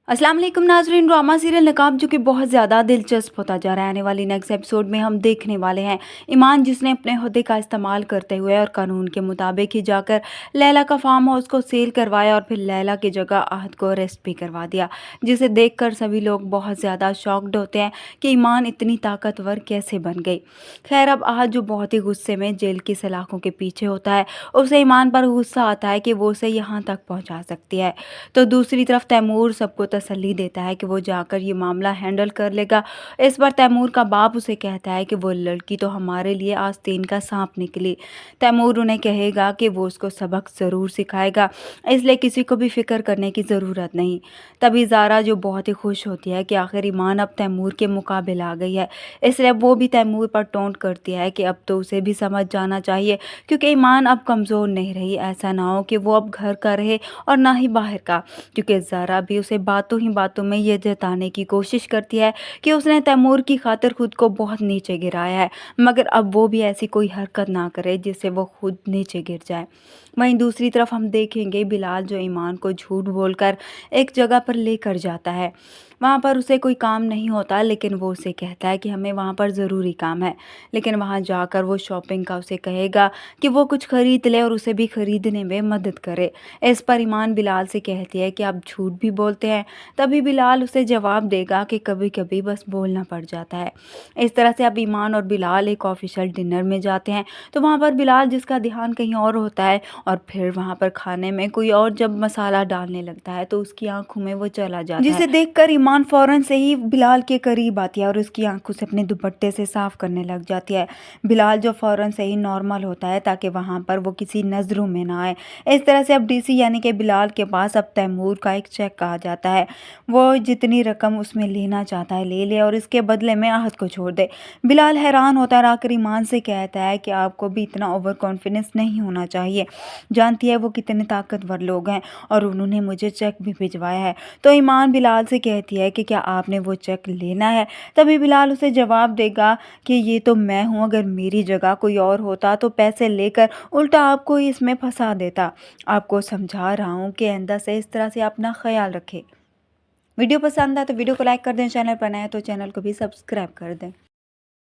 अस्सलाम वालेकुम नाज़रीन। ड्रामा सीरियल नकाब जो कि बहुत ज़्यादा दिलचस्प होता जा रहा है। आने वाली नेक्स्ट एपिसोड में हम देखने वाले हैं ईमान जिसने अपने ओहदे का इस्तेमाल करते हुए और कानून के मुताबिक ही जाकर लैला का फार्म हाउस को सील करवाया और फिर लैला की जगह आहद को अरेस्ट भी करवा दिया, जिसे देखकर सभी लोग बहुत ज़्यादा शॉक्ड होते हैं कि ईमान इतनी ताकतवर कैसे बन गई। खैर, अब आहद जो बहुत ही गुस्से में जेल की सलाखों के पीछे होता है, उसे ईमान पर गुस्सा आता है कि वो उसे यहाँ तक पहुँचा सकती है। तो दूसरी तरफ तैमूर सबको तसल्ली देता है कि वो जाकर ये मामला हैंडल कर लेगा। इस पर तैमूर का बाप उसे कहता है कि वो लड़की तो हमारे लिए आस्तीन का सांप निकली। तैमूर उन्हें कहेगा कि वो उसको सबक ज़रूर सिखाएगा, इसलिए किसी को भी फिक्र करने की ज़रूरत नहीं। तभी ज़ारा जो बहुत ही खुश होती है कि आखिर ईमान अब तैमूर के मुकाबिल आ गई है, इसलिए वो भी तैमूर पर टोंट करती है कि अब तो उसे भी समझ जाना चाहिए, क्योंकि ईमान अब कमज़ोर नहीं रही। ऐसा ना हो कि वो अब घर का रहे और ना ही बाहर का, क्योंकि ज़ारा भी उसे बातों ही बातों में ये जताने की कोशिश करती है कि उसने तैमूर की खातिर खुद को बहुत नीचे गिराया है, मगर अब वो भी ऐसी कोई हरकत ना करे जिससे वो खुद नीचे गिर जाए। वहीं दूसरी तरफ हम देखेंगे बिलाल जो ईमान को झूठ बोलकर एक जगह पर लेकर जाता है। वहाँ पर उसे कोई काम नहीं होता, लेकिन वो उसे कहता है कि हमें वहाँ पर ज़रूरी काम है। लेकिन वहाँ जाकर वो शॉपिंग का उसे कहेगा कि वो कुछ ख़रीद ले और उसे भी ख़रीदने में मदद करे। इस पर ईमान बिलाल से कहती है कि आप झूठ भी बोलते हैं। तभी बिलाल उसे जवाब देगा कि कभी कभी बस बोलना पड़ जाता है। इस तरह से अब ईमान और बिलाल एक ऑफिशियल डिनर में जाते हैं, तो वहाँ पर बिलाल जिसका ध्यान कहीं और होता है और फिर वहाँ पर खाने में कोई और जब मसाला डालने लगता है तो उसकी आंखों में वो चला जाता है, जिसे देखकर ईमान फौरन से ही बिलाल के करीब आती है और उसकी आंखों से अपने दुपट्टे से साफ करने लग जाती है। बिलाल जो फौरन से ही नॉर्मल होता है ताकि वहाँ पर वो किसी नज़रों में ना आए। इस तरह से अब डीसी यानी कि बिलाल के पास अब तैमूर का एक चेक आ जाता है। वो जितनी रकम उसमें लेना चाहता है ले ले और इसके बदले में आहद को छोड़ दे। बिलाल हैरान होता है, आखिर ईमान से कहता है कि आपको भी इतना ओवर कॉन्फिडेंस नहीं होना चाहिए, जानती है वो कितने ताकतवर लोग हैं और उन्होंने मुझे चेक भी भिजवाया है। तो ईमान बिलाल से कहती है कि क्या आपने वो चेक लेना है। तभी बिलाल उसे जवाब देगा कि ये तो मैं हूँ, अगर मेरी जगह कोई और होता तो पैसे लेकर उल्टा आपको इसमें फंसा देता। आपको समझा रहा हूँ कि आइंदा से इस तरह से अपना ख्याल रखें। वीडियो पसंद आए तो वीडियो को लाइक कर दें, चैनल पर नए हैं तो चैनल को भी सब्सक्राइब कर दें।